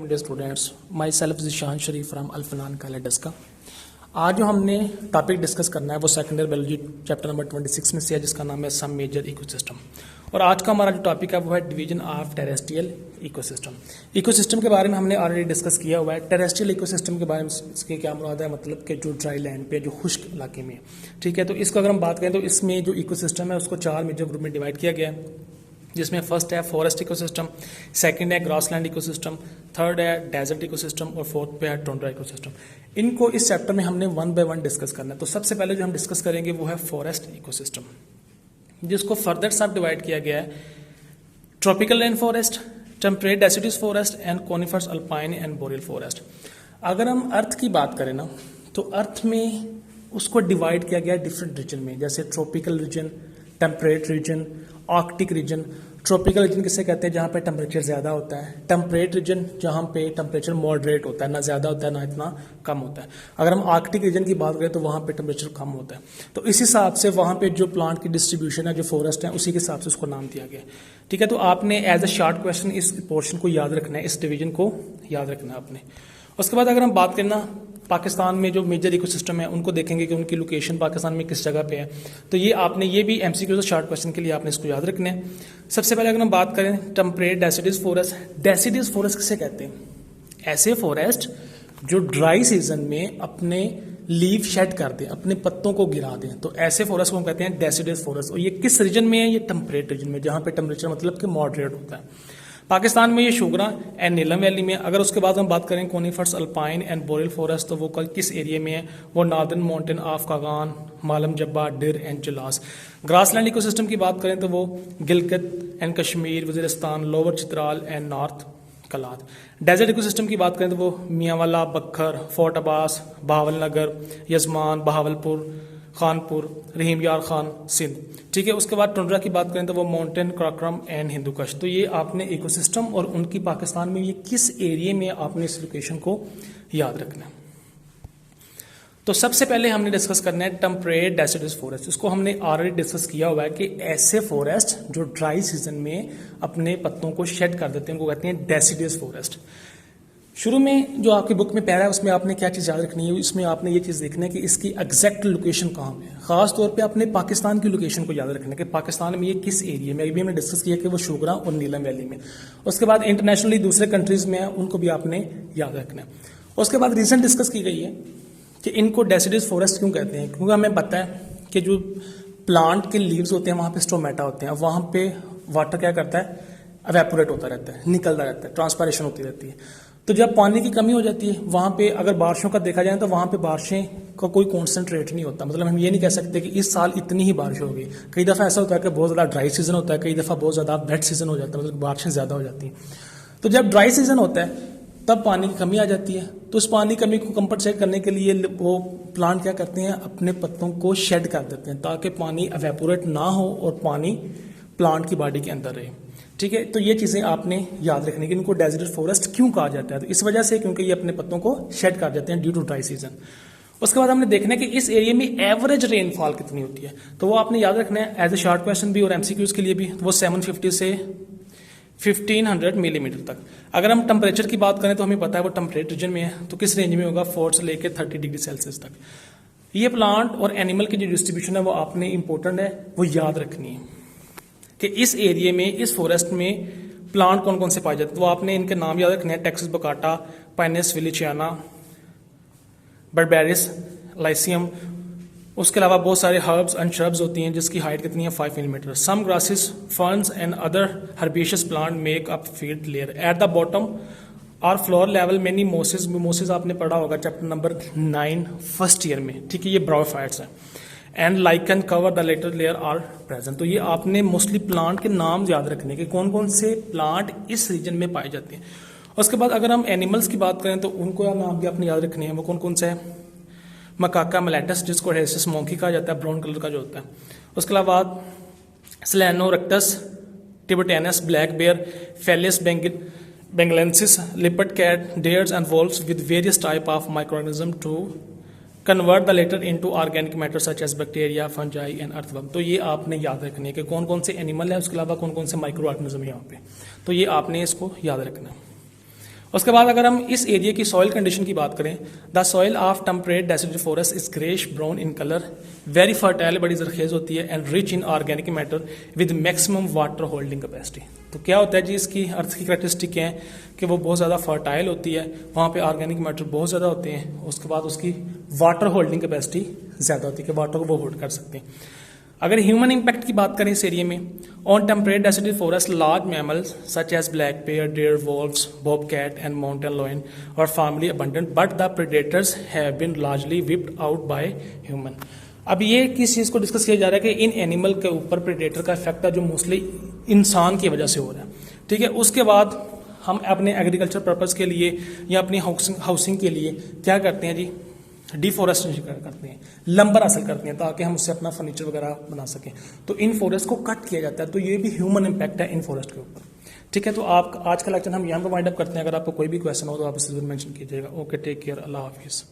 dear students, myself Zishan Sharif from Al-Fanan College Daska। आज जो हमने टॉपिक डिस्कस करना है वो सेकेंडरी बायोलॉजी चैप्टर नंबर 26 में से है, जिसका नाम है सम मेजर इकोसिस्टम। और आज का हमारा जो टॉपिक है वो है division of terrestrial ecosystem. Ecosystem के बारे में हमने ऑलरेडी डिस्कस किया हुआ है। टेरेस्ट्रियल इकोसिस्टम के बारे में इसके क्या मुराद है, मतलब कि जो ड्राई लैंड पे, जो खुश्क इलाके में, ठीक है। तो इसको अगर हम बात करें तो इसमें जो इकोसिस्टम है उसको 4 मेजर ग्रुप में डिवाइड किया गया है, जिसमें फर्स्ट है फॉरेस्ट इकोसिस्टम, सेकंड है ग्रासलैंड इकोसिस्टम, थर्ड है डेजर्ट इकोसिस्टम और फोर्थ पे है टुंड्रा इकोसिस्टम। इनको इस चैप्टर में हमने 1 बाय 1 डिस्कस करना है। तो सबसे पहले जो हम डिस्कस करेंगे वो है फॉरेस्ट इकोसिस्टम, जिसको फर्दर सब डिवाइड किया गया है tropical rain forest, temperate deciduous forest and coniferous alpine and boreal forest. अगर हम अर्थ की बात करें ना, तो अर्थ में उसको डिवाइड किया गया है डिफरेंट रीजन में, जैसे tropical region, temperate region, Arctic region. Tropical region किसे कहते हैं, जहाँ पे टेम्परेचर ज़्यादा होता है। टेम्परेट रीजन जहाँ पे टेम्परेचर मॉडरेट होता है, ना ज़्यादा होता है ना इतना कम होता है। अगर हम आर्कटिक रीजन की बात करें तो वहाँ पे टेम्परेचर कम होता है। तो इस हिसाब से वहाँ पे जो प्लांट की डिस्ट्रीब्यूशन है, जो फॉरेस्ट है, उसी के हिसाब से उसको नाम दिया गया है, ठीक है। तो आपने एज अ शॉर्ट क्वेश्चन इस पोर्शन को याद रखना है, इस डिवीजन को याद रखना है आपने। उसके बाद अगर हम बात करें ना पाकिस्तान में जो मेजर इकोसिस्टम है उनको देखेंगे कि उनकी लोकेशन पाकिस्तान में किस जगह पे है। तो ये आपने ये भी एमसीक्यू शॉर्ट क्वेश्चन के लिए आपने इसको याद रखना है। सबसे पहले अगर हम बात करें temperate deciduous forest, deciduous forest किसे कहते हैं, ऐसे फॉरेस्ट जो ड्राई सीजन में अपने लीव शेड कर दें, अपने पत्तों को गिरा दें, तो ऐसे फॉरेस्ट को हम कहते हैं डेसिडुअस फॉरेस्ट। और ये किस रीजन में है, ये टेम्परेट रीजन में, जहाँ पे टेम्परेचर मतलब कि मॉडरेट होता है। पाकिस्तान में ये शुगरा एंड नीलम वैली में। अगर उसके बाद हम बात करें coniferous alpine and boreal forest, तो वो किस एरिया में है, वो northern mountain of Kaghan, Malam Jabba, Dir and Jalas. Grassland ecosystem की बात करें तो वो Gilgit and Kashmir, Waziristan, lower Chitral and north Kalat. Desert ecosystem की बात करें तो वो मियांवाला, बखर, फोर्ट अब्बास, बहावल नगर, यजमान, बहावलपुर, खानपुर, रहीम यार खान, सिंध, ठीक है। उसके बाद टुंड्रा की बात करें तो वो माउंटेन, कराक्रम एंड हिंदुकश। तो ये आपने इकोसिस्टम और उनकी पाकिस्तान में ये किस एरिया में आपने इस लोकेशन को याद रखना है। तो सबसे पहले हमने डिस्कस करना है टेम्परेट डेसिडुअस फॉरेस्ट। इसको हमने ऑलरेडी डिस्कस किया हुआ है कि ऐसे फॉरेस्ट जो ड्राई सीजन में अपने पत्तों को शेड कर देते हैं उनको कहते हैं डेसिडुअस फॉरेस्ट। शुरू में जो आपकी बुक में पैरा है उसमें आपने क्या चीज़ याद रखनी है, इसमें आपने ये चीज़ देखना है कि इसकी एग्जैक्ट लोकेशन कहाँ पे है। खास तौर पे अपने पाकिस्तान की लोकेशन को याद रखना है कि पाकिस्तान में ये किस एरिया में। अभी हमने डिस्कस किया कि वो शुगरा और नीलम वैली में। उसके बाद इंटरनेशनली दूसरे कंट्रीज में है, उनको भी आपने याद रखना है। उसके बाद रीजन डिस्कस की गई है कि इनको डेसिडुअस फॉरेस्ट क्यों कहते हैं, क्योंकि हमें पता है कि जो प्लांट के लीव्स होते हैं वहाँ पे स्टोमेटा होते हैं, वहाँ पे वाटर क्या करता है, एवेपोरेट होता रहता है, निकलता रहता है, ट्रांसपायरेशन होती रहती है। तो जब पानी की कमी हो जाती है वहाँ पे, अगर बारिशों का देखा जाए तो वहाँ पे बारिशें का कोई कॉन्स्टेंट रेट नहीं होता। मतलब हम ये नहीं कह सकते कि इस साल इतनी ही बारिश होगी। कई दफ़ा ऐसा होता है कि बहुत ज़्यादा ड्राई सीजन होता है, कई दफ़ा बहुत ज़्यादा वेट सीजन हो जाता है, मतलब बारिशें ज़्यादा हो जाती हैं। तो जब ड्राई सीजन होता है तब पानी की कमी आ जाती है। तो उस पानी कमी को कंपनसेट करने के लिए वो प्लांट क्या करते हैं, अपने पत्तों को शेड कर देते हैं ताकि पानी एवेपोरेट ना हो और पानी प्लांट की बॉडी के अंदर रहे, ठीक है। तो ये चीज़ें आपने याद रखनी कि इनको डेजर्ट फॉरेस्ट क्यों कहा जाता है, तो इस वजह से क्योंकि ये अपने पत्तों को शेड कर देते हैं ड्यू टू ड्राई सीजन। उसके बाद हमने देखना है कि इस एरिया में एवरेज रेनफॉल कितनी होती है, तो वो आपने याद रखना है एज ए शॉर्ट क्वेश्चन भी और एमसीक्यूज के लिए भी। वो 750 से 1500 मिलीमीटर तक। अगर हम टेम्परेचर की बात करें तो हमें पता है वो टेम्परेट रीजन में है, तो किस रेंज में होगा, 4 से लेकर 30 डिग्री सेल्सियस तक। ये प्लांट और एनिमल की जो डिस्ट्रीब्यूशन है वो आपने इंपॉर्टेंट है, वो याद रखनी है कि इस एरिया में, इस फॉरेस्ट में प्लांट कौन कौन से पाए जाते हैं। तो आपने इनके नाम याद रखने हैं, Taxus baccata, Pinus wallichiana, Berberis, Lycium. उसके अलावा बहुत सारे हर्ब्स एंड श्रब्स होती हैं जिसकी हाइट कितनी है, 5 millimetre. Some grasses, ferns and other herbaceous plant make up field layer at the bottom और floor level many mosses. Mosses आपने पढ़ा होगा चैप्टर नंबर 9 फर्स्ट ईयर में, ठीक है। ये ब्रायोफाइट्स हैं and lichen cover the latter layer are present. तो ये आपने मोस्टली प्लांट के नाम याद रखने के, कौन कौन से प्लांट इस रीजन में पाए जाते हैं। उसके बाद अगर हम एनिमल्स की बात करें तो उनको नाम भी आपने याद रखने हैं, वो कौन कौन से हैं, मकाका मेलेटस, जिसको हेसिस मोंकी कहा जाता है, ब्राउन कलर का जो होता है। उसके अलावा Selenarctos, thibetanus, black bear, Felis bengalensis, leopard cat, deers and wolves with various type of microorganism to convert the litter into organic matter such as bacteria, fungi and earthworm. तो ये आपने याद रखने के कौन कौन से एनिमल है, उसके अलावा कौन कौन से माइक्रो ऑर्गेनिज्म है यहाँ पे, तो ये आपने इसको याद रखना है। उसके बाद अगर हम इस एरिया की सॉइल कंडीशन की बात करें, the soil of temperate deciduous forest is greyish brown in colour, very fertile, बड़ी जरखेज होती है, and rich in organic matter with maximum water holding capacity. तो क्या होता है जी, इसकी अर्थ की करेक्टरिस्टिक क्या है कि वो बहुत ज़्यादा फर्टाइल होती है, वहाँ पे ऑर्गेनिक मैटर बहुत ज़्यादा होते हैं, उसके बाद उसकी वाटर होल्डिंग कैपेसिटी ज़्यादा होती है कि वाटर को वो होल्ड कर सकते हैं। अगर ह्यूमन इम्पैक्ट की बात करें इस एरिया में, on temperate deciduous forest large mammals such as black bear, deer, wolves, bobcat and mountain lion और formerly abundant, but the predators have been largely wiped out by human. अब ये किस चीज़ को डिस्कस किया जा रहा है कि इन एनिमल के ऊपर प्रेडेटर का इफेक्ट है जो मोस्टली इंसान की वजह से हो रहा है, ठीक है। उसके बाद हम अपने एग्रीकल्चर पर्पज़ के लिए या अपनी हाउसिंग के लिए क्या करते हैं जी, डिफॉरेस्टेशन करते हैं, लंबर हासिल करते हैं ताकि हम उससे अपना फर्नीचर वगैरह बना सकें। तो इन फॉरेस्ट को कट किया जाता है, तो ये भी ह्यूमन इम्पैक्ट है इन फॉरेस्ट के ऊपर, ठीक है। तो आप आज का लेक्चर हम यहाँ पर वाइंड अप करते हैं। अगर आपको कोई भी क्वेश्चन हो तो आप इसे जरूर मेंशन कीजिएगा। ओके, टेक केयर, अल्लाह हाफिज़।